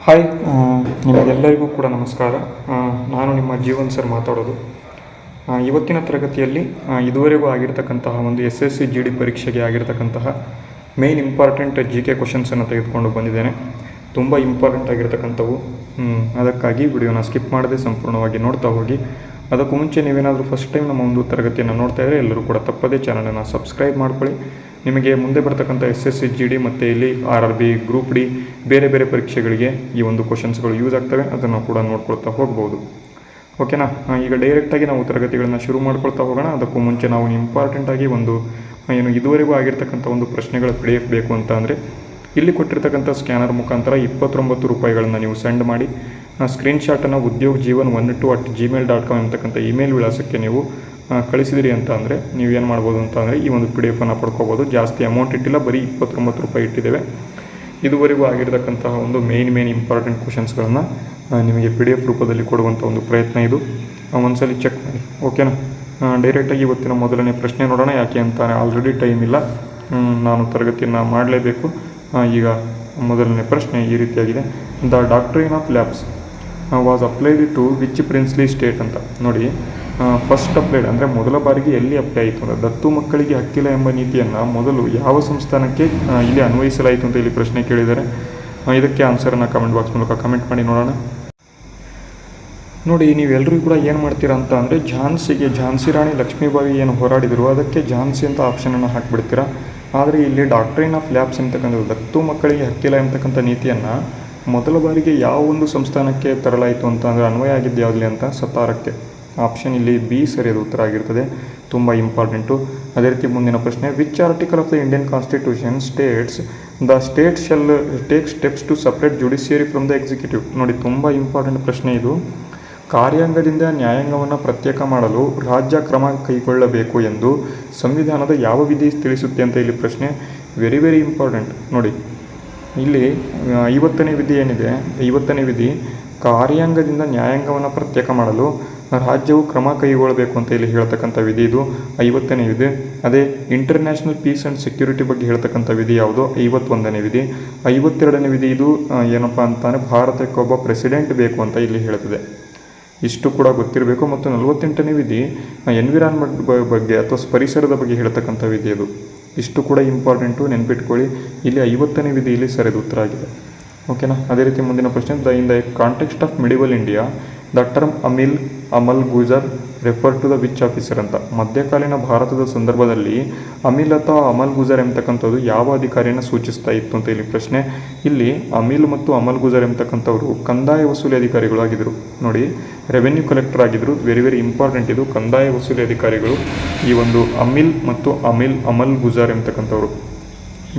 Hi, ನಿಮಗೆಲ್ಲರಿಗೂ ಕೂಡ ನಮಸ್ಕಾರ. ನಾನು ನಿಮ್ಮ ಜೀವನ್ ಸರ್ ಮಾತಾಡೋದು. ಇವತ್ತಿನ ತರಗತಿಯಲ್ಲಿ ಇದುವರೆಗೂ ಆಗಿರ್ತಕ್ಕಂತಹ ಒಂದು SSC GD ಪರೀಕ್ಷೆಗೆ ಆಗಿರ್ತಕ್ಕಂತಹ ಮೇನ್ ಇಂಪಾರ್ಟೆಂಟ್ GK ಕ್ವಶನ್ಸನ್ನು ತೆಗೆದುಕೊಂಡು ಬಂದಿದ್ದೇನೆ. ತುಂಬ ಇಂಪಾರ್ಟೆಂಟ್ ಆಗಿರ್ತಕ್ಕಂಥವು. ಅದಕ್ಕಾಗಿ ವಿಡಿಯೋನ ಸ್ಕಿಪ್ ಮಾಡದೆ ಸಂಪೂರ್ಣವಾಗಿ ನೋಡ್ತಾ ಹೋಗಿ. ಅದಕ್ಕೂ ಮುಂಚೆ ನೀವೇನಾದರೂ ಫಸ್ಟ್ ಟೈಮ್ ನಮ್ಮ ಒಂದು ತರಗತಿಯನ್ನು ನೋಡ್ತಾ ಇದ್ದರೆ ಎಲ್ಲರೂ ಕೂಡ ತಪ್ಪದೇ ಚಾನಲನ್ನು ಸಬ್ಸ್ಕ್ರೈಬ್ ಮಾಡ್ಕೊಳ್ಳಿ. ನಿಮಗೆ ಮುಂದೆ ಬರ್ತಕ್ಕಂಥ SSC GD ಮತ್ತು ಇಲ್ಲಿ RRB ಗ್ರೂಪ್ ಡಿ ಬೇರೆ ಬೇರೆ ಪರೀಕ್ಷೆಗಳಿಗೆ ಈ ಒಂದು ಕ್ವಶನ್ಸ್ಗಳು ಯೂಸ್ ಆಗ್ತವೆ. ಅದನ್ನು ಕೂಡ ನೋಡ್ಕೊಳ್ತಾ ಹೋಗ್ಬೋದು. ಓಕೆನಾ? ಈಗ ಡೈರೆಕ್ಟಾಗಿ ನಾವು ತರಗತಿಗಳನ್ನು ಶುರು ಮಾಡ್ಕೊಳ್ತಾ ಹೋಗೋಣ. ಅದಕ್ಕೂ ಮುಂಚೆ ನಾವು ಇಂಪಾರ್ಟೆಂಟಾಗಿ ಇದುವರೆಗೂ ಆಗಿರ್ತಕ್ಕಂಥ ಒಂದು ಪ್ರಶ್ನೆಗಳ PDF ಬೇಕು ಅಂತ ಅಂದರೆ ಇಲ್ಲಿ ಕೊಟ್ಟಿರ್ತಕ್ಕಂಥ ಸ್ಕ್ಯಾನರ್ ಮುಖಾಂತರ 29 ರೂಪಾಯಿಗಳನ್ನು ನೀವು ಸೆಂಡ್ ಮಾಡಿ ಸ್ಕ್ರೀನ್ಶಾಟನ್ನು udyogjeevan12@gmail.com ಎಂಬತಕ್ಕಂಥ ಇಮೇಲ್ ವಿಳಾಸಕ್ಕೆ ನೀವು ಕಳಿಸಿದಿರಿ ಅಂತ ಅಂದರೆ ನೀವೇನು ಮಾಡ್ಬೋದು ಅಂತ ಅಂದರೆ ಈ ಒಂದು PDF ಪಡ್ಕೋಬೋದು. ಜಾಸ್ತಿ ಅಮೌಂಟ್ ಇಟ್ಟಿಲ್ಲ, ಬರೀ 29 ರೂಪಾಯಿ ಇಟ್ಟಿದ್ದೇವೆ. ಇದುವರೆಗೂ ಆಗಿರತಕ್ಕಂತಹ ಒಂದು ಮೇನ್ ಇಂಪಾರ್ಟೆಂಟ್ ಕ್ವಶನ್ಸ್ಗಳನ್ನು ನಿಮಗೆ PDF ರೂಪದಲ್ಲಿ ಕೊಡುವಂಥ ಒಂದು ಪ್ರಯತ್ನ ಇದು. ಒಂದ್ಸಲಿ ಚೆಕ್ ಮಾಡಿ. ಓಕೆನಾ? ಡೈರೆಕ್ಟಾಗಿ ಇವತ್ತಿನ ಮೊದಲನೇ ಪ್ರಶ್ನೆ ನೋಡೋಣ. ಯಾಕೆ ಅಂತ ಆಲ್ರೆಡಿ ಟೈಮ್ ಇಲ್ಲ, ನಾನು ತರಗತಿಯನ್ನು ಮಾಡಲೇಬೇಕು. ಈಗ ಮೊದಲನೇ ಪ್ರಶ್ನೆ ಈ ರೀತಿಯಾಗಿದೆ. The doctrine of lapse was applied to which princely state ಅಂತ ನೋಡಿ. ಫಸ್ಟ್ ಅಪ್ಲೈಡ್ ಅಂದರೆ ಮೊದಲ ಬಾರಿಗೆ ಎಲ್ಲಿ ಅಪ್ಲೈ ಆಯಿತು ಅಂದರೆ ದತ್ತು ಮಕ್ಕಳಿಗೆ ಹಕ್ಕಿಲ್ಲ ಎಂಬ ನೀತಿಯನ್ನು ಮೊದಲು ಯಾವ ಸಂಸ್ಥಾನಕ್ಕೆ ಇಲ್ಲಿ ಅನ್ವಯಿಸಲಾಯಿತು ಅಂತ ಇಲ್ಲಿ ಪ್ರಶ್ನೆ ಕೇಳಿದ್ದಾರೆ. ಇದಕ್ಕೆ ಆನ್ಸರನ್ನು ಕಮೆಂಟ್ ಬಾಕ್ಸ್ ಮೂಲಕ ಕಮೆಂಟ್ ಮಾಡಿ ನೋಡೋಣ. ನೋಡಿ, ನೀವೆಲ್ಲರೂ ಕೂಡ ಏನು ಮಾಡ್ತೀರಾ ಅಂತ ಅಂದರೆ ಝಾನ್ಸಿ ರಾಣಿ ಲಕ್ಷ್ಮೀಬಾಯಿ ಏನು ಹೋರಾಡಿದರು ಅದಕ್ಕೆ ಝಾನ್ಸಿ ಅಂತ ಆಪ್ಷನನ್ನು ಹಾಕಿಬಿಡ್ತೀರಾ. ಆದರೆ ಇಲ್ಲಿ ಡಾಕ್ಟ್ರಿನ್ ಆಫ್ ಲ್ಯಾಬ್ಸ್ ಎಂತಕ್ಕಂಥದ್ದು ದತ್ತು ಮಕ್ಕಳಿಗೆ ಹಕ್ಕಿಲ್ಲ ಎಂಬತಕ್ಕಂಥ ನೀತಿಯನ್ನು ಮೊದಲ ಬಾರಿಗೆ ಯಾವ ಒಂದು ಸಂಸ್ಥಾನಕ್ಕೆ ತರಲಾಯಿತು ಅಂತ ಅಂದರೆ ಅನ್ವಯ ಆಗಿದ್ದು ಯಾವುದಲಿ ಅಂತ ಸತಾರಕ್ಕೆ. ಆಪ್ಷನ್ ಇಲ್ಲಿ B ಸರಿಯಾದ ಉತ್ತರ ಆಗಿರ್ತದೆ. ತುಂಬ ಇಂಪಾರ್ಟೆಂಟು. ಅದೇ ರೀತಿ ಮುಂದಿನ ಪ್ರಶ್ನೆ, which article of the Indian constitution states the state shall take steps to separate judiciary from the executive. ನೋಡಿ, ತುಂಬ ಇಂಪಾರ್ಟೆಂಟ್ ಪ್ರಶ್ನೆ ಇದು. ಕಾರ್ಯಾಂಗದಿಂದ ನ್ಯಾಯಾಂಗವನ್ನು ಪ್ರತ್ಯೇಕ ಮಾಡಲು ರಾಜ್ಯ ಕ್ರಮ ಕೈಗೊಳ್ಳಬೇಕು ಎಂದು ಸಂವಿಧಾನದ ಯಾವ ವಿಧಿ ತಿಳಿಸುತ್ತೆ ಅಂತ ಇಲ್ಲಿ ಪ್ರಶ್ನೆ. Very important. ನೋಡಿ, ಇಲ್ಲಿ 50ನೇ ವಿಧಿ ಏನಿದೆ, 50ನೇ ವಿಧಿ ಕಾರ್ಯಾಂಗದಿಂದ ನ್ಯಾಯಾಂಗವನ್ನು ಪ್ರತ್ಯೇಕ ಮಾಡಲು ರಾಜ್ಯವು ಕ್ರಮ ಕೈಗೊಳ್ಳಬೇಕು ಅಂತ ಇಲ್ಲಿ ಹೇಳ್ತಕ್ಕಂಥ ವಿಧಿ ಇದು 50ನೇ ವಿಧಿ. ಅದೇ ಇಂಟರ್ನ್ಯಾಷನಲ್ ಪೀಸ್ ಆ್ಯಂಡ್ ಸೆಕ್ಯೂರಿಟಿ ಬಗ್ಗೆ ಹೇಳ್ತಕ್ಕಂಥ ವಿಧಿ ಯಾವುದು? 51ನೇ ವಿಧಿ. 52ನೇ ವಿಧಿ ಇದು ಏನಪ್ಪ ಅಂತಾನೆ ಭಾರತಕ್ಕೆ ಒಬ್ಬ ಪ್ರೆಸಿಡೆಂಟ್ ಬೇಕು ಅಂತ ಇಲ್ಲಿ ಹೇಳ್ತದೆ. ಇಷ್ಟು ಕೂಡ ಗೊತ್ತಿರಬೇಕು. ಮತ್ತು 48ನೇ ವಿಧಿ ಎನ್ವಿರಾನ್ಮೆಂಟ್ ಬಗ್ಗೆ ಅಥವಾ ಪರಿಸರದ ಬಗ್ಗೆ ಹೇಳ್ತಕ್ಕಂಥ ವಿಧಿ ಅದು. ಇಷ್ಟು ಕೂಡ ಇಂಪಾರ್ಟೆಂಟು, ನೆನ್ಪಿಟ್ಕೊಳ್ಳಿ. ಇಲ್ಲಿ 50ನೇ ವಿಧಿ ಇಲ್ಲಿ ಸರಿಯಾದ ಉತ್ತರ ಆಗಿದೆ. ಓಕೆನಾ? ಅದೇ ರೀತಿ ಮುಂದಿನ ಪ್ರಶ್ನೆ, in the context of medieval India the term amal guzar refer to the which officer ಅಂತ. ಮಧ್ಯಕಾಲೀನ ಭಾರತದ ಸಂದರ್ಭದಲ್ಲಿ ಅಮಿಲ್ ಅಥವಾ ಅಮಲ್ ಗುಜರ್ ಎಂಬತಕ್ಕಂಥದ್ದು ಯಾವ ಅಧಿಕಾರಿಯನ್ನು ಸೂಚಿಸ್ತಾ ಇತ್ತು ಅಂತ ಇಲ್ಲಿ ಪ್ರಶ್ನೆ. ಇಲ್ಲಿ ಅಮಿಲ್ ಮತ್ತು ಅಮಲ್ ಗುಜರ್ ಎಂಬತಕ್ಕಂಥವರು ಕಂದಾಯ ವಸೂಲಿ ಅಧಿಕಾರಿಗಳು ಆಗಿದ್ದರು. ನೋಡಿ, ರೆವೆನ್ಯೂ ಕಲೆಕ್ಟರ್ ಆಗಿದ್ದರು. ವೆರಿ ಇಂಪಾರ್ಟೆಂಟ್ ಇದು. ಕಂದಾಯ ವಸೂಲಿ ಅಧಿಕಾರಿಗಳು ಈ ಒಂದು ಅಮಿಲ್ ಮತ್ತು ಅಮಲ್ ಗುಜರ್ ಎಂಬತಕ್ಕಂಥವ್ರು.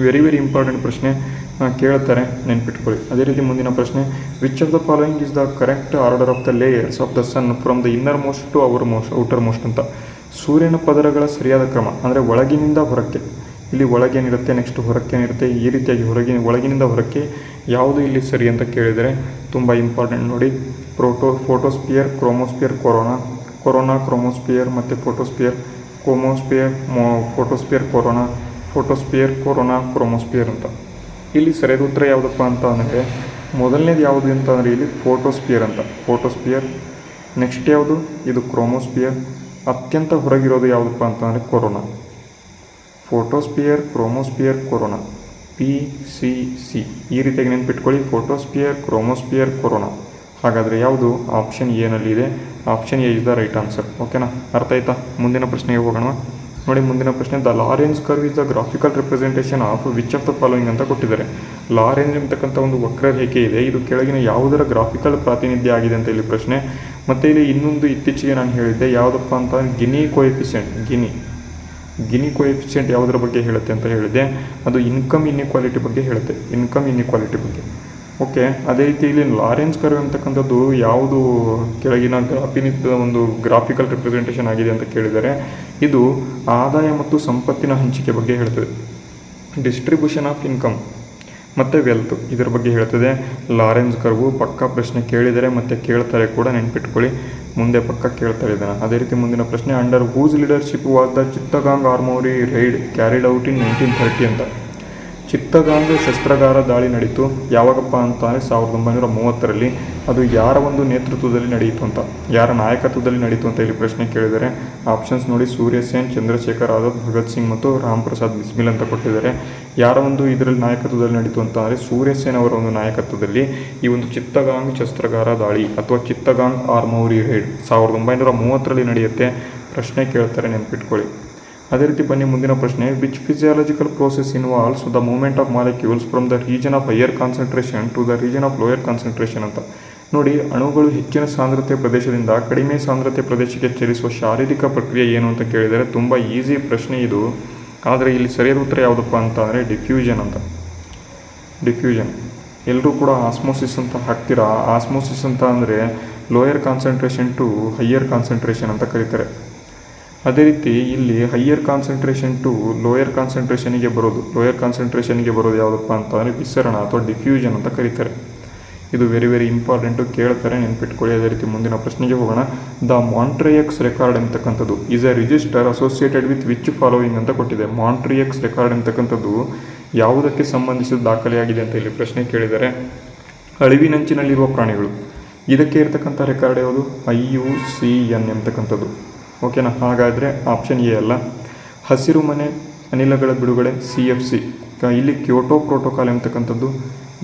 ವೆರಿ ಇಂಪಾರ್ಟೆಂಟ್ ಪ್ರಶ್ನೆ ಕೇಳ್ತಾರೆ, ನೆನ್ಪಿಟ್ಕೊಳ್ಳಿ. ಅದೇ ರೀತಿ ಮುಂದಿನ ಪ್ರಶ್ನೆ, which of the following is the correct order of the layers of the sun from the innermost to outermost ಅಂತ. ಸೂರ್ಯನ ಪದರಗಳ ಸರಿಯಾದ ಕ್ರಮ ಅಂದರೆ ಒಳಗಿನಿಂದ ಹೊರಕ್ಕೆ. ಇಲ್ಲಿ ಒಳಗೇನಿರುತ್ತೆ, ನೆಕ್ಸ್ಟ್ ಹೊರಕ್ಕೇನಿರುತ್ತೆ, ಈ ರೀತಿಯಾಗಿ ಒಳಗಿನಿಂದ ಹೊರಕ್ಕೆ ಯಾವುದು ಇಲ್ಲಿ ಸರಿ ಅಂತ ಕೇಳಿದರೆ ತುಂಬ ಇಂಪಾರ್ಟೆಂಟ್. ನೋಡಿ, ಫೋಟೋಸ್ಪಿಯರ್, ಕ್ರೋಮೋಸ್ಪಿಯರ್, ಕೊರೋನಾ, ಕ್ರೋಮೋಸ್ಪಿಯರ್ ಮತ್ತು ಫೋಟೋಸ್ಪಿಯರ್, ಫೋಟೋಸ್ಪಿಯರ್, ಕೊರೋನಾ, ಕ್ರೋಮೋಸ್ಪಿಯರ್ ಅಂತ. ಇಲ್ಲಿ ಸರಿಯಾದ ಉತ್ತರ ಯಾವುದಪ್ಪ ಅಂತ ಅಂದರೆ ಮೊದಲನೇದು ಯಾವುದು ಅಂತ ಅಂದರೆ ಇಲ್ಲಿ ಫೋಟೋಸ್ಪಿಯರ್. ನೆಕ್ಸ್ಟ್ ಯಾವುದು? ಇದು ಕ್ರೋಮೋಸ್ಪಿಯರ್. ಅತ್ಯಂತ ಹೊರಗಿರೋದು ಯಾವುದಪ್ಪ ಅಂತ ಅಂದರೆ corona. Photosphere, chromosphere, corona, PCC. ಈ ರೀತಿಯಾಗಿ ನೆನ್ಪಿಟ್ಕೊಳ್ಳಿ. Photosphere, chromosphere, corona. ಹಾಗಾದರೆ ಯಾವುದು? ಆಪ್ಷನ್ ಎನಲ್ಲಿದೆ. Option A is the right answer. ಓಕೆನಾ? ಅರ್ಥ ಆಯ್ತಾ? ಮುಂದಿನ ಪ್ರಶ್ನೆಗೆ ಹೋಗೋಣ. ನೋಡಿ, ಮುಂದಿನ ಪ್ರಶ್ನೆ, the Lorenz curve is the graphical representation of which of the following ಅಂತ ಕೊಟ್ಟಿದ್ದಾರೆ. ಲಾರೆನ್ಸ್ ಎಂಬತಕ್ಕಂಥ ಒಂದು ವಕ್ರರೇಖೆ ಇದೆ. ಇದು ಕೆಳಗಿನ ಯಾವುದರ ಗ್ರಾಫಿಕಲ್ ಪ್ರಾತಿನಿಧ್ಯ ಆಗಿದೆ ಅಂತ ಇಲ್ಲಿ ಪ್ರಶ್ನೆ. ಮತ್ತು ಇಲ್ಲಿ ಇನ್ನೊಂದು ಇತ್ತೀಚೆಗೆ ನಾನು ಹೇಳಿದ್ದೆ, ಯಾವುದಪ್ಪ ಅಂತ ಗಿನಿ ಕೋಎಫಿಷಿಯೆಂಟ್ ಯಾವುದರ ಬಗ್ಗೆ ಹೇಳುತ್ತೆ ಅಂತ ಹೇಳಿದ್ದೆ. ಅದು ಇನ್ಕಮ್ ಇನ್ಇಕ್ವಾಲಿಟಿ ಬಗ್ಗೆ ಹೇಳುತ್ತೆ. ಓಕೆ. ಅದೇ ರೀತಿ ಇಲ್ಲಿ ಲಾರೆನ್ಸ್ ಕರ್ವ್ ಅಂತಕ್ಕಂಥದ್ದು ಯಾವುದು ಕೆಳಗಿನ ಪ್ರಾತಿನಿಧ್ಯದ ಒಂದು ಗ್ರಾಫಿಕಲ್ ರಿಪ್ರೆಸೆಂಟೇಷನ್ ಆಗಿದೆ ಅಂತ ಕೇಳಿದರೆ ಇದು ಆದಾಯ ಮತ್ತು ಸಂಪತ್ತಿನ ಹಂಚಿಕೆ ಬಗ್ಗೆ ಹೇಳ್ತದೆ. ಡಿಸ್ಟ್ರಿಬ್ಯೂಷನ್ ಆಫ್ ಇನ್ಕಮ್ ಮತ್ತು ವೆಲ್ತ್ ಇದರ ಬಗ್ಗೆ ಹೇಳ್ತದೆ ಲಾರೆನ್ಸ್ ಕರ್ವು. ಪಕ್ಕಾ ಪ್ರಶ್ನೆ ಕೇಳಿದರೆ ಮತ್ತು ಕೇಳ್ತಾರೆ ಕೂಡ, ನೆನ್ಪಿಟ್ಕೊಳ್ಳಿ. ಮುಂದೆ ಪಕ್ಕ ಕೇಳ್ತಾರೆ ಇದನ್ನು. ಅದೇ ರೀತಿ ಮುಂದಿನ ಪ್ರಶ್ನೆ, under whose leadership was the Chittagong armoury raid carried out in 1930 ಅಂತ. ಚಿತ್ತಗಾಂಗ್ ಶಸ್ತ್ರಾಗಾರ ದಾಳಿ ನಡೀತು ಯಾವಾಗಪ್ಪ ಅಂತ ಅಂದರೆ 1930ರಲ್ಲಿ. ಅದು ಯಾರ ಒಂದು ನೇತೃತ್ವದಲ್ಲಿ ನಡೆಯಿತು ಅಂತ, ಯಾರ ನಾಯಕತ್ವದಲ್ಲಿ ನಡೀತು ಅಂತ ಇಲ್ಲಿ ಪ್ರಶ್ನೆ ಕೇಳಿದರೆ ಆಪ್ಷನ್ಸ್ ನೋಡಿ, ಸೂರ್ಯ ಸೇನ್, ಚಂದ್ರಶೇಖರ್ ಆಜಾದ್, ಭಗತ್ ಸಿಂಗ್ ಮತ್ತು ರಾಮ್ ಪ್ರಸಾದ್ ಬಿಸ್ಮಿಲ್ ಅಂತ ಕೊಟ್ಟಿದ್ದಾರೆ. ಯಾರ ಒಂದು ಇದರಲ್ಲಿ ನಾಯಕತ್ವದಲ್ಲಿ ನಡೀತು ಅಂತ ಅಂದರೆ ಸೂರ್ಯ ಸೇನ್ ಅವರ ಒಂದು ನಾಯಕತ್ವದಲ್ಲಿ ಈ ಒಂದು ಚಿತ್ತಗಾಂಗ್ ಶಸ್ತ್ರಾಗಾರ ದಾಳಿ ಅಥವಾ ಚಿತ್ತಗಾಂಗ್ ಆರ್ಮೌರಿ ರೈಡ್ 1930ರಲ್ಲಿ ನಡೆಯುತ್ತೆ. ಪ್ರಶ್ನೆ ಕೇಳ್ತಾರೆ, ನೆನ್ಪಿಟ್ಕೊಳ್ಳಿ. ಅದೇ ರೀತಿ ಬನ್ನಿ ಮುಂದಿನ ಪ್ರಶ್ನೆ. Which physiological process involves the movement of molecules from the region of higher concentration to the region of lower concentration ಅಂತ. ನೋಡಿ, ಅಣುಗಳು ಹೆಚ್ಚಿನ ಸಾಂದ್ರತೆ ಪ್ರದೇಶದಿಂದ ಕಡಿಮೆ ಸಾಂದ್ರತೆ ಪ್ರದೇಶಕ್ಕೆ ಚಲಿಸುವ ಶಾರೀರಿಕ ಪ್ರಕ್ರಿಯೆ ಏನು ಅಂತ ಕೇಳಿದರೆ ತುಂಬ ಈಸಿ ಪ್ರಶ್ನೆ ಇದು. ಆದರೆ ಇಲ್ಲಿ ಸರಿಯಾದ ಉತ್ತರ ಯಾವುದಪ್ಪ ಅಂತ ಅಂದರೆ ಡಿಫ್ಯೂಷನ್ ಅಂತ. ಡಿಫ್ಯೂಷನ್ ಎಲ್ಲರೂ ಕೂಡ ಆಸ್ಮೋಸಿಸ್ ಅಂತ ಹಾಕ್ತೀರಾ. ಆಸ್ಮೋಸಿಸ್ ಅಂತ ಅಂದರೆ lower concentration to higher concentration ಅಂತ ಕರೀತಾರೆ. ಅದೇ ರೀತಿ ಇಲ್ಲಿ ಹೈಯರ್ ಕಾನ್ಸಂಟ್ರೇಷನ್ ಟು ಲೋಯರ್ ಕಾನ್ಸಂಟ್ರೇಷನಿಗೆ ಬರೋದು ಯಾವುದಪ್ಪ ಅಂತ ಅಂದರೆ ವಿಸರಣ ಅಥವಾ ಡಿಫ್ಯೂಷನ್ ಅಂತ ಕರೀತಾರೆ. ಇದು ವೆರಿ ವೆರಿ ಇಂಪಾರ್ಟೆಂಟು, ಕೇಳ್ತಾರೆ, ನೆನ್ಪಿಟ್ಕೊಳ್ಳಿ. ಅದೇ ರೀತಿ ಮುಂದಿನ ಪ್ರಶ್ನೆಗೆ ಹೋಗೋಣ. ದ ಮಾಂಟ್ರಿಯೆಕ್ಸ್ ರೆಕಾರ್ಡ್ ಎಂತಕ್ಕಂಥದ್ದು is a register associated with which following ಅಂತ ಕೊಟ್ಟಿದೆ. ಮಾಂಟ್ರಿಯೆಕ್ಸ್ ರೆಕಾರ್ಡ್ ಎಂತಕ್ಕಂಥದ್ದು ಯಾವುದಕ್ಕೆ ಸಂಬಂಧಿಸಿದ ದಾಖಲೆಯಾಗಿದೆ ಅಂತ ಇಲ್ಲಿ ಪ್ರಶ್ನೆ ಕೇಳಿದರೆ ಅಳಿವಿನಂಚಿನಲ್ಲಿರುವ ಪ್ರಾಣಿಗಳು. ಇದಕ್ಕೆ ಇರತಕ್ಕಂಥ ರೆಕಾರ್ಡ್ ಯಾವುದು? IUCN ಎಂತಕ್ಕಂಥದ್ದು. ಓಕೆನಾ? ಹಾಗಾದರೆ ಆಪ್ಷನ್ ಎ ಅಲ್ಲ. ಹಸಿರು ಮನೆ ಅನಿಲಗಳ ಬಿಡುಗಡೆ CFC, ಇಲ್ಲಿ ಕ್ಯೋಟೋ ಪ್ರೋಟೋಕಾಲ್ ಎಂತಕ್ಕಂಥದ್ದು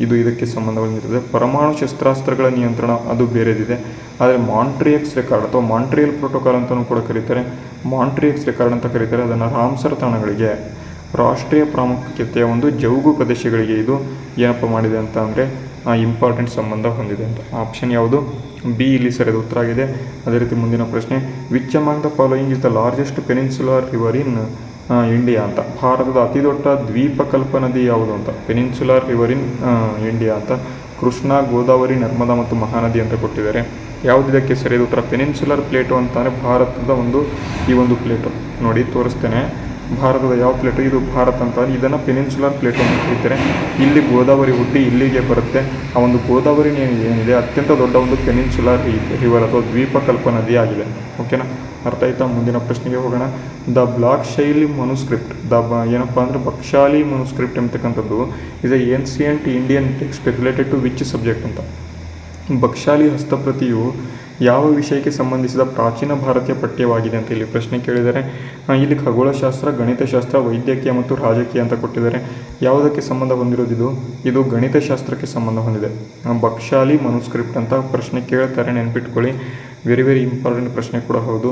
ಇದು ಇದಕ್ಕೆ ಸಂಬಂಧ ಹೊಂದಿರುತ್ತದೆ. ಪರಮಾಣು ಶಸ್ತ್ರಾಸ್ತ್ರಗಳ ನಿಯಂತ್ರಣ ಅದು ಬೇರೆದಿದೆ. ಆದರೆ ಮಾಂಟ್ರಿಯೆಕ್ಸ್ ರೆಕಾರ್ಡ್ ಅಥವಾ ಮಾಂಟ್ರಿಯಲ್ ಪ್ರೋಟೋಕಾಲ್ ಅಂತಲೂ ಕೂಡ ಕರೀತಾರೆ. ಮಾಂಟ್ರಿಯೆಕ್ಸ್ ರೆಕಾರ್ಡ್ ಅಂತ ಕರೀತಾರೆ. ಅದನ್ನು ರಾಮ್ಸರ್ ತಾಣಗಳಿಗೆ, ರಾಷ್ಟ್ರೀಯ ಪ್ರಾಮುಖ್ಯತೆಯ ಒಂದು ಜೌಗು ಪ್ರದೇಶಗಳಿಗೆ ಇದು ಏನಪ್ಪ ಮಾಡಿದೆ ಅಂತ ಅಂದರೆ ಇಂಪಾರ್ಟೆಂಟ್ ಸಂಬಂಧ ಹೊಂದಿದೆ ಅಂತ. ಆಪ್ಷನ್ ಯಾವುದು? ಬಿ ಇಲ್ಲಿ ಸರಿಯಾದ ಉತ್ತರ ಆಗಿದೆ. ಅದೇ ರೀತಿ ಮುಂದಿನ ಪ್ರಶ್ನೆ. Which among the following is the largest peninsular river in India ಅಂತ. ಭಾರತದ ಅತಿ ದೊಡ್ಡ ದ್ವೀಪಕಲ್ಪ ನದಿ ಯಾವುದು ಅಂತ. ಪೆನಿನ್ಸುಲಾರ್ ರಿವರ್ ಇನ್ ಇಂಡಿಯಾ ಅಂತ. ಕೃಷ್ಣ, ಗೋದಾವರಿ, ನರ್ಮದಾ ಮತ್ತು ಮಹಾನದಿ ಅಂತ ಕೊಟ್ಟಿದ್ದಾರೆ. ಯಾವುದಕ್ಕೆ ಸರಿಯಾದ ಉತ್ತರ? ಪೆನಿನ್ಸುಲರ್ ಪ್ಲೇಟು ಅಂತಂದರೆ ಭಾರತದ ಈ ಒಂದು ಪ್ಲೇಟು ನೋಡಿ ತೋರಿಸ್ತೇನೆ. ಭಾರತದ ಯಾವ ಪ್ಲೇಟು? ಇದು ಭಾರತ ಅಂತ. ಇದನ್ನು ಪೆನಿನ್ಸುಲರ್ ಪ್ಲೇಟು ಅಂತ ಕರೀತಾರೆ. ಇಲ್ಲಿ ಗೋದಾವರಿ ಹುಟ್ಟಿ ಇಲ್ಲಿಗೆ ಬರುತ್ತೆ. ಆ ಒಂದು ಗೋದಾವರಿ ಏನಿದೆ ಅತ್ಯಂತ ದೊಡ್ಡ ಒಂದು ಪೆನಿನ್ಸುಲರ್ ರಿವರ್ ಅಥವಾ ದ್ವೀಪಕಲ್ಪ ನದಿ ಆಗಿದೆ. ಓಕೆನಾ? ಅರ್ಥ ಆಯ್ತಾ? ಮುಂದಿನ ಪ್ರಶ್ನೆಗೆ ಹೋಗೋಣ. ದ ಬ್ಲಾಕ್ ಶೈಲಿ ಮನುಸ್ಕ್ರಿಪ್ಟ್ ಏನಪ್ಪ ಅಂದರೆ ಬಕ್ಷಾಲಿ ಮನುಸ್ಕ್ರಿಪ್ಟ್ ಎಂತಕ್ಕಂಥದ್ದು is a ancient Indian text related to which subject ಅಂತ. ಬಕ್ಷಾಲಿ ಹಸ್ತಪ್ರತಿಯು ಯಾವ ವಿಷಯಕ್ಕೆ ಸಂಬಂಧಿಸಿದ ಪ್ರಾಚೀನ ಭಾರತೀಯ ಪಠ್ಯವಾಗಿದೆ ಅಂತ ಇಲ್ಲಿ ಪ್ರಶ್ನೆ ಕೇಳಿದರೆ ಇಲ್ಲಿ ಖಗೋಳಶಾಸ್ತ್ರ, ಗಣಿತಶಾಸ್ತ್ರ, ವೈದ್ಯಕೀಯ ಮತ್ತು ರಾಜಕೀಯ ಅಂತ ಕೊಟ್ಟಿದ್ದಾರೆ. ಯಾವುದಕ್ಕೆ ಸಂಬಂಧ ಹೊಂದಿರೋದು? ಇದು ಗಣಿತಶಾಸ್ತ್ರಕ್ಕೆ ಸಂಬಂಧ ಹೊಂದಿದೆ. ಬಕ್ಷಾಲಿ ಮನುಸ್ಕ್ರಿಪ್ಟ್ ಅಂತ ಪ್ರಶ್ನೆ ಕೇಳ್ತಾರೆ, ನೆನ್ಪಿಟ್ಕೊಳ್ಳಿ. ವೆರಿ ವೆರಿ ಇಂಪಾರ್ಟೆಂಟ್ ಪ್ರಶ್ನೆ ಕೂಡ ಹೌದು.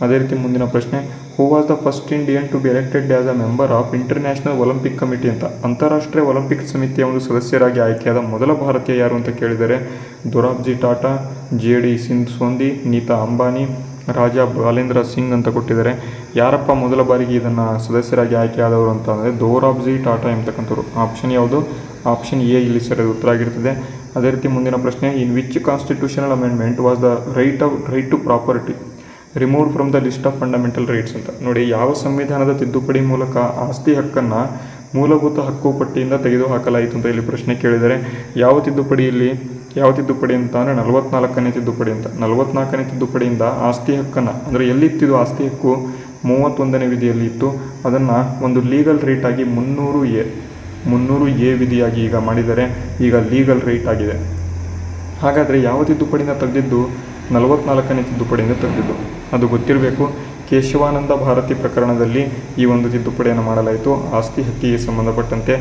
ಅದೇ ರೀತಿ ಮುಂದಿನ ಪ್ರಶ್ನೆ. Who was the first Indian to be elected as a member of International Olympic Committee ಅಂತ. ಅಂತಾರಾಷ್ಟ್ರೀಯ ಒಲಿಂಪಿಕ್ ಸಮಿತಿಯ ಒಂದು ಸದಸ್ಯರಾಗಿ ಆಯ್ಕೆಯಾದ ಮೊದಲ ಭಾರತೀಯ ಯಾರು ಅಂತ ಕೇಳಿದರೆ ದೊರಾಬ್ಜಿ ಟಾಟಾ, JD ಸಿಂಧು, ನೀತಾ ಅಂಬಾನಿ, ರಾಜಾ ಬಾಲೇಂದ್ರ ಸಿಂಗ್ ಅಂತ ಕೊಟ್ಟಿದ್ದಾರೆ. ಯಾರಪ್ಪ ಮೊದಲ ಬಾರಿಗೆ ಇದನ್ನು ಸದಸ್ಯರಾಗಿ ಆಯ್ಕೆಯಾದವರು ಅಂತ ಅಂದರೆ ದೊರಾಬ್ಜಿ ಟಾಟಾ ಎಂತಕ್ಕಂಥವ್ರು. ಆಪ್ಷನ್ ಯಾವುದು? ಆಪ್ಷನ್ ಎ ಇಲ್ಲಿ ಸರಿಯಾದ ಉತ್ತರ ಆಗಿರ್ತದೆ. ಅದೇ ರೀತಿ ಮುಂದಿನ ಪ್ರಶ್ನೆ. In which constitutional amendment was the right to property removed from the list of fundamental rights ಅಂತ. ನೋಡಿ, ಯಾವ ಸಂವಿಧಾನದ ತಿದ್ದುಪಡಿ ಮೂಲಕ ಆಸ್ತಿ ಹಕ್ಕನ್ನು ಮೂಲಭೂತ ಹಕ್ಕು ಪಟ್ಟಿಯಿಂದ ತೆಗೆದುಹಾಕಲಾಯಿತು ಅಂತ ಇಲ್ಲಿ ಪ್ರಶ್ನೆ ಕೇಳಿದರೆ ಯಾವ ತಿದ್ದುಪಡಿ ಅಂತ ಅಂದರೆ 44ನೇ ತಿದ್ದುಪಡಿ ಅಂತ. 44ನೇ ತಿದ್ದುಪಡಿಯಿಂದ ಆಸ್ತಿ ಹಕ್ಕನ್ನು ಅಂದರೆ ಎಲ್ಲಿತ್ತಿದ್ದು ಆಸ್ತಿ ಹಕ್ಕು 31ನೇ ವಿಧಿಯಲ್ಲಿ ಇತ್ತು. ಅದನ್ನು ಒಂದು ಲೀಗಲ್ ರೇಟ್ ಆಗಿ 300A ವಿಧಿಯಾಗಿ ಈಗ ಮಾಡಿದರೆ ಈಗ ಲೀಗಲ್ ರೇಟ್ ಆಗಿದೆ. ಹಾಗಾದರೆ ಯಾವ ತಿದ್ದುಪಡಿಯಿಂದ ತೆಗೆದಿದ್ದು? 44ನೇ ತಿದ್ದುಪಡಿಯಿಂದ ತೆಗೆದಿದ್ದು. ಅದು ಗೊತ್ತಿರಬೇಕು. ಕೇಶವಾನಂದ ಭಾರತಿ ಪ್ರಕರಣದಲ್ಲಿ ಈ ಒಂದು ತಿದ್ದುಪಡಿಯನ್ನು ಮಾಡಲಾಯಿತು ಆಸ್ತಿ ಹಕ್ಕಿಗೆ ಸಂಬಂಧಪಟ್ಟಂತೆ.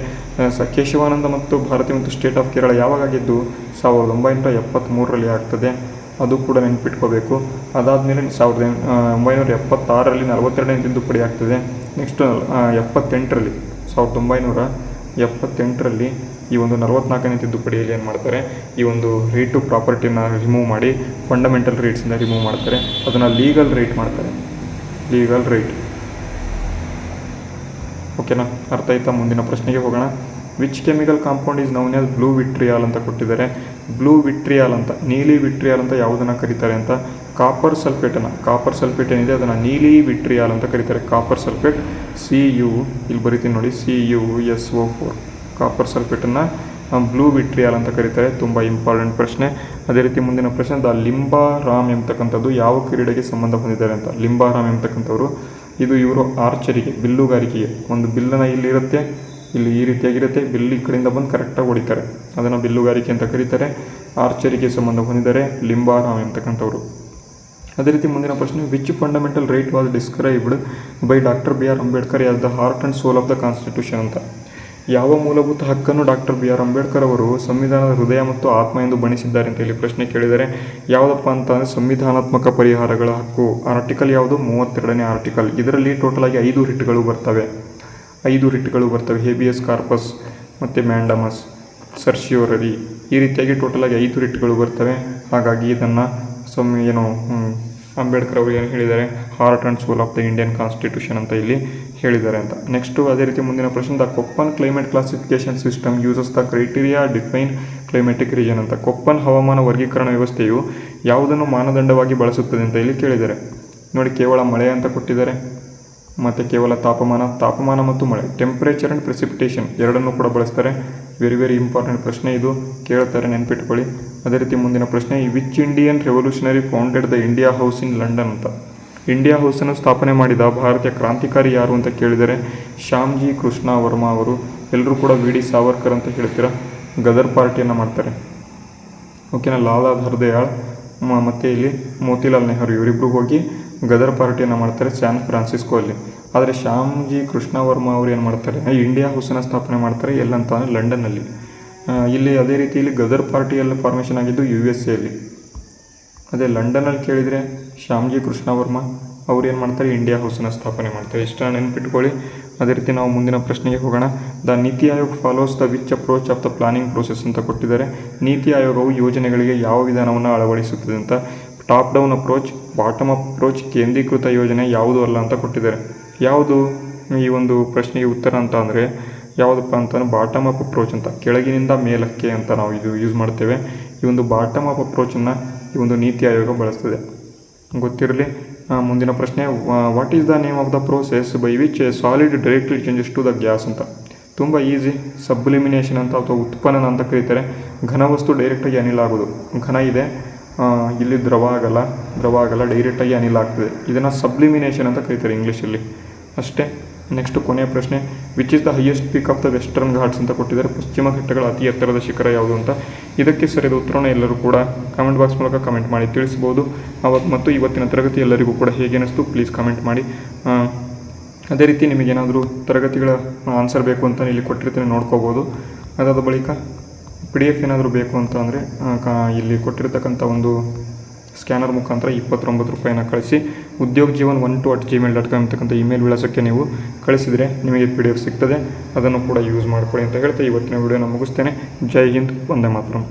ಕೇಶವಾನಂದ ಮತ್ತು ಭಾರತಿ ಮತ್ತು ಸ್ಟೇಟ್ ಆಫ್ ಕೇರಳ ಯಾವಾಗಾಗಿದ್ದು? 1973ರಲ್ಲಿ ಆಗ್ತದೆ. ಅದು ಕೂಡ ನೆನಪಿಟ್ಕೋಬೇಕು. ಅದಾದಮೇಲೆ 1976ರಲ್ಲಿ 42ನೇ ತಿದ್ದುಪಡಿ ಆಗ್ತದೆ. ನೆಕ್ಸ್ಟ್ 1978ರಲ್ಲಿ ಈ ಒಂದು 44ನೇ ತಿದ್ದುಪಡಿಯಲ್ಲಿ ಏನು ಮಾಡ್ತಾರೆ? ಈ ಒಂದು ರೈಟ್ ಟು ಪ್ರಾಪರ್ಟಿನ ರಿಮೂವ್ ಮಾಡಿ ಫಂಡಮೆಂಟಲ್ ರೈಟ್ಸಿಂದ ರಿಮೂವ್ ಮಾಡ್ತಾರೆ. ಅದನ್ನು ಲೀಗಲ್ ರೈಟ್ ಮಾಡ್ತಾರೆ. Legal right. ಓಕೆನಾ? ಅರ್ಥ ಆಯ್ತಾ? ಮುಂದಿನ ಪ್ರಶ್ನೆಗೆ ಹೋಗೋಣ. Which chemical compound is known as blue vitriol ಅಂತ ಕೊಟ್ಟಿದ್ದಾರೆ. ಬ್ಲೂ ವಿಟ್ರಿಯಾಲ್ ಅಂತ, ನೀಲಿ ವಿಟ್ರಿಯಾಲ್ ಅಂತ ಯಾವುದನ್ನು ಕರೀತಾರೆ ಅಂತ? ಕಾಪರ್ ಸಲ್ಫೇಟ್ ಏನಿದೆ ಅದನ್ನು ನೀಲಿ ವಿಟ್ರಿಯಾಲ್ ಅಂತ ಕರೀತಾರೆ. ಕಾಪರ್ ಸಲ್ಫೇಟ್ Cu ಇಲ್ಲಿ ಬರೀತೀನಿ ನೋಡಿ, CuSO4. ಕಾಪರ್ ಸಲ್ಫೇಟನ್ನು ಬ್ಲೂ ವಿಟ್ರಿಯಾಲ್ ಅಂತ ಕರೀತಾರೆ. ತುಂಬ ಇಂಪಾರ್ಟೆಂಟ್ ಪ್ರಶ್ನೆ. ಅದೇ ರೀತಿ ಮುಂದಿನ ಪ್ರಶ್ನೆ. ದ ಲಿಂಬಾರಾಮ್ ಎಂಬತಕ್ಕಂಥದ್ದು ಯಾವ ಕ್ರೀಡೆಗೆ ಸಂಬಂಧ ಹೊಂದಿದ್ದಾರೆ ಅಂತ. ಲಿಂಬಾರಾಮ್ ಎಂಬತಕ್ಕಂಥವ್ರು ಇವರು ಆರ್ಚರಿಗೆ, ಬಿಲ್ಲುಗಾರಿಕೆಗೆ. ಒಂದು ಬಿಲ್ಲನ್ನು ಇಲ್ಲಿರುತ್ತೆ, ಇಲ್ಲಿ ಈ ರೀತಿಯಾಗಿರುತ್ತೆ. ಬಿಲ್ ಈ ಕಡೆಯಿಂದ ಬಂದು ಕರೆಕ್ಟಾಗಿ ಹೊಡಿತಾರೆ, ಅದನ್ನು ಬಿಲ್ಲುಗಾರಿಕೆ ಅಂತ ಕರೀತಾರೆ. ಆರ್ಚರಿಗೆ ಸಂಬಂಧ ಹೊಂದಿದ್ದಾರೆ ಲಿಂಬಾರಾವ್ ಅಂತಕ್ಕಂಥವ್ರು. ಅದೇ ರೀತಿ ಮುಂದಿನ ಪ್ರಶ್ನೆ, which fundamental right was described by doctor B R Ambedkar as the heart and soul of the constitution ಅಂತ. ಯಾವ ಮೂಲಭೂತ ಹಕ್ಕನ್ನು ಡಾಕ್ಟರ್ ಬಿ ಆರ್ ಅಂಬೇಡ್ಕರ್ ಅವರು ಸಂವಿಧಾನದ ಹೃದಯ ಮತ್ತು ಆತ್ಮ ಎಂದು ಬಣ್ಣಿಸಿದ್ದಾರೆ ಅಂತ ಇಲ್ಲಿ ಪ್ರಶ್ನೆ ಕೇಳಿದರೆ, ಯಾವುದಪ್ಪ ಅಂತ ಅಂದರೆ ಸಂವಿಧಾನಾತ್ಮಕ ಪರಿಹಾರಗಳ ಹಕ್ಕು. ಆರ್ಟಿಕಲ್ ಯಾವುದು? 32ನೇ ಆರ್ಟಿಕಲ್. ಇದರಲ್ಲಿ ಟೋಟಲ್ ಆಗಿ 5 ರಿಟ್ಗಳು ಬರ್ತವೆ. 5 ರಿಟ್ಗಳು ಬರ್ತವೆ. ಹೇಬಿಯಸ್ ಕಾರ್ಪಸ್ ಮತ್ತು ಮ್ಯಾಂಡಮಸ್, ಸರ್ಶಿಯೋರರಿ, ಈ ರೀತಿಯಾಗಿ ಟೋಟಲ್ ಆಗಿ 5 ರಿಟ್ಗಳು ಬರ್ತವೆ. ಹಾಗಾಗಿ ಇದನ್ನು ಅಂಬೇಡ್ಕರ್ ಅವರು ಏನು ಹೇಳಿದ್ದಾರೆ, heart and soul of the Indian constitution ಅಂತ ಇಲ್ಲಿ ಹೇಳಿದ್ದಾರೆ ಅಂತ. ನೆಕ್ಸ್ಟು ಅದೇ ರೀತಿ ಮುಂದಿನ ಪ್ರಶ್ನೆ, the Koppen climate classification system uses the criteria define climatic region ಅಂತ. ಕೊಪ್ಪನ್ ಹವಾಮಾನ ವರ್ಗೀಕರಣ ವ್ಯವಸ್ಥೆಯು ಯಾವುದನ್ನು ಮಾನದಂಡವಾಗಿ ಬಳಸುತ್ತದೆ ಅಂತ ಇಲ್ಲಿ ಕೇಳಿದ್ದಾರೆ. ನೋಡಿ, ಕೇವಲ ಮಳೆ ಅಂತ ಕೊಟ್ಟಿದ್ದಾರೆ, ಮತ್ತು ಕೇವಲ ತಾಪಮಾನ ಮತ್ತು ಮಳೆ, ಟೆಂಪ್ರೇಚರ್ ಆ್ಯಂಡ್ ಪ್ರೆಸಿಪಿಟೇಷನ್ ಎರಡನ್ನೂ ಕೂಡ ಬಳಸ್ತಾರೆ. ವೆರಿ ಇಂಪಾರ್ಟೆಂಟ್ ಪ್ರಶ್ನೆ ಇದು, ಕೇಳ್ತಾರೆ, ನೆನ್ಪಿಟ್ಕೊಳ್ಳಿ. ಅದೇ ರೀತಿ ಮುಂದಿನ ಪ್ರಶ್ನೆ, which Indian revolutionary founded the India house in London ಅಂತ. ಇಂಡಿಯಾ ಹೌಸನ್ನು ಸ್ಥಾಪನೆ ಮಾಡಿದ ಭಾರತೀಯ ಕ್ರಾಂತಿಕಾರಿ ಯಾರು ಅಂತ ಕೇಳಿದರೆ ಶ್ಯಾಮ್ಜಿ ಕೃಷ್ಣ ವರ್ಮಾ ಅವರು. ಎಲ್ಲರೂ ಕೂಡ ವಿ ಡಿ ಸಾವರ್ಕರ್ ಅಂತ ಹೇಳ್ತೀರಾ. ಗದರ್ ಪಾರ್ಟಿಯನ್ನು ಮಾಡ್ತಾರೆ, ಓಕೆನಾ. ಲಾಲಾ ಹರ್ದಯಾಳ್ ಮತ್ತು ಇಲ್ಲಿ ಮೋತಿಲಾಲ್ ನೆಹರು ಇವರಿಬ್ಬರು ಹೋಗಿ ಗದರ್ ಪಾರ್ಟಿಯನ್ನು ಮಾಡ್ತಾರೆ ಸ್ಯಾನ್ ಫ್ರಾನ್ಸಿಸ್ಕೋ ಅಲ್ಲಿ. ಆದರೆ ಶ್ಯಾಮ್ಜಿ ಕೃಷ್ಣ ವರ್ಮಾ ಅವರು ಏನು ಮಾಡ್ತಾರೆ, ಇಂಡಿಯಾ ಹೌಸನ್ನು ಸ್ಥಾಪನೆ ಮಾಡ್ತಾರೆ ಎಲ್ಲಂತ ಅಂದರೆ ಲಂಡನ್ನಲ್ಲಿ. ಇಲ್ಲಿ ಅದೇ ರೀತಿ ಇಲ್ಲಿ ಗದರ್ ಪಾರ್ಟಿಯಲ್ಲಿ ಫಾರ್ಮೇಷನ್ ಆಗಿದ್ದು USA ಅಲ್ಲಿ. ಅದೇ ಲಂಡನಲ್ಲಿ ಕೇಳಿದರೆ ಶ್ಯಾಮ್ಜಿ ಕೃಷ್ಣ ವರ್ಮಾ ಅವ್ರು ಏನು ಮಾಡ್ತಾರೆ, ಇಂಡಿಯಾ ಹೌಸನ್ನು ಸ್ಥಾಪನೆ ಮಾಡ್ತಾರೆ. ಇಷ್ಟನ್ನು ನೆನ್ಪಿಟ್ಕೊಳ್ಳಿ. ಅದೇ ರೀತಿ ನಾವು ಮುಂದಿನ ಪ್ರಶ್ನೆಗೆ ಹೋಗೋಣ. ದ ನೀತಿ Aayog follows the which approach of the planning process ಅಂತ ಕೊಟ್ಟಿದ್ದಾರೆ. ನೀತಿ ಆಯೋಗವು ಯೋಜನೆಗಳಿಗೆ ಯಾವ ವಿಧಾನವನ್ನು ಅಳವಡಿಸುತ್ತದೆ ಅಂತ. Top down approach, bottom up approach, ಕೇಂದ್ರೀಕೃತ ಯೋಜನೆ ಯಾವುದು ಅಲ್ಲ ಅಂತ ಕೊಟ್ಟಿದ್ದಾರೆ. ಯಾವುದು ಈ ಒಂದು ಪ್ರಶ್ನೆಗೆ ಉತ್ತರ ಅಂತ ಅಂದರೆ ಯಾವುದಪ್ಪ ಅಂತಂದರೆ ಬಾಟಮ್ ಅಪ್ ಅಪ್ರೋಚ್ ಅಂತ, ಕೆಳಗಿನಿಂದ ಮೇಲಕ್ಕೆ ಅಂತ ನಾವು ಇದು ಯೂಸ್ ಮಾಡ್ತೇವೆ. ಈ ಒಂದು ಬಾಟಮ್ ಅಪ್ ಅಪ್ರೋಚನ್ನು ಈ ಒಂದು ನೀತಿ ಆಯೋಗ ಬಳಸ್ತದೆ, ಗೊತ್ತಿರಲಿ. ಮುಂದಿನ ಪ್ರಶ್ನೆ, what is the name of the process by which solid directly changes to the gas ಅಂತ. ತುಂಬ ಈಸಿ, ಸಬ್ಲಿಮಿನೇಷನ್ ಅಂತ ಅಥವಾ ಉತ್ಪನ್ನ ಅಂತ ಕರೀತಾರೆ. ಘನ ವಸ್ತು ಡೈರೆಕ್ಟಾಗಿ ಅನಿಲ ಆಗೋದು. ಘನ ಇದೆ, ಇಲ್ಲಿ ದ್ರವ ಆಗಲ್ಲ, ಡೈರೆಕ್ಟಾಗಿ ಅನಿಲ ಆಗ್ತದೆ. ಇದನ್ನು ಸಬ್ಲಿಮಿನೇಷನ್ ಅಂತ ಕರೀತಾರೆ ಇಂಗ್ಲೀಷಲ್ಲಿ, ಅಷ್ಟೇ. ನೆಕ್ಸ್ಟ್ ಕೊನೆಯ ಪ್ರಶ್ನೆ, which is the highest peak of the western Ghats ಅಂತ ಕೊಟ್ಟಿದ್ದಾರೆ. ಪಶ್ಚಿಮ ಘಟ್ಟಗಳ ಅತಿ ಎತ್ತರದ ಶಿಖರ ಯಾವುದು ಅಂತ. ಇದಕ್ಕೆ ಸರಿಯಾದ ಉತ್ತರವನ್ನು ಎಲ್ಲರೂ ಕೂಡ ಕಮೆಂಟ್ ಬಾಕ್ಸ್ ಮೂಲಕ ಕಮೆಂಟ್ ಮಾಡಿ ತಿಳಿಸ್ಬೋದು. ಮತ್ತು ಇವತ್ತಿನ ತರಗತಿ ಎಲ್ಲರಿಗೂ ಕೂಡ ಹೇಗೆ ಅನ್ನಿಸ್ತು ಪ್ಲೀಸ್ ಕಮೆಂಟ್ ಮಾಡಿ. ಅದೇ ರೀತಿ ನಿಮಗೇನಾದರೂ ತರಗತಿಗಳ ಆನ್ಸರ್ ಬೇಕು ಅಂತ ಇಲ್ಲಿ ಕೊಟ್ಟಿರ್ತೀನಿ, ನೋಡ್ಕೋಬೋದು. ಅದಾದ ಬಳಿಕ PDF ಏನಾದರೂ ಬೇಕು ಅಂತ ಅಂದರೆ ಇಲ್ಲಿ ಕೊಟ್ಟಿರ್ತಕ್ಕಂಥ ಒಂದು ಸ್ಕ್ಯಾನರ್ ಮುಖಾಂತರ 29 ರೂಪಾಯಿನ ಕಳಿಸಿ udyogjeevan12@gmail.com ಅಂತಕ್ಕಂಥ ಇಮೇಲ್ ವಿಳಾಸಕ್ಕೆ ನೀವು ಕಳಿಸಿದರೆ ನಿಮಗೆ PDF ಸಿಗ್ತದೆ. ಅದನ್ನು ಕೂಡ ಯೂಸ್ ಮಾಡ್ಕೊಳ್ಳಿ ಅಂತ ಹೇಳ್ತಾ ಇವತ್ತಿನ ವಿಡಿಯೋನ ಮುಗಿಸ್ತೇನೆ. ಜೈ ಹಿಂದ್, ವಂದೇ ಮಾತರಂ.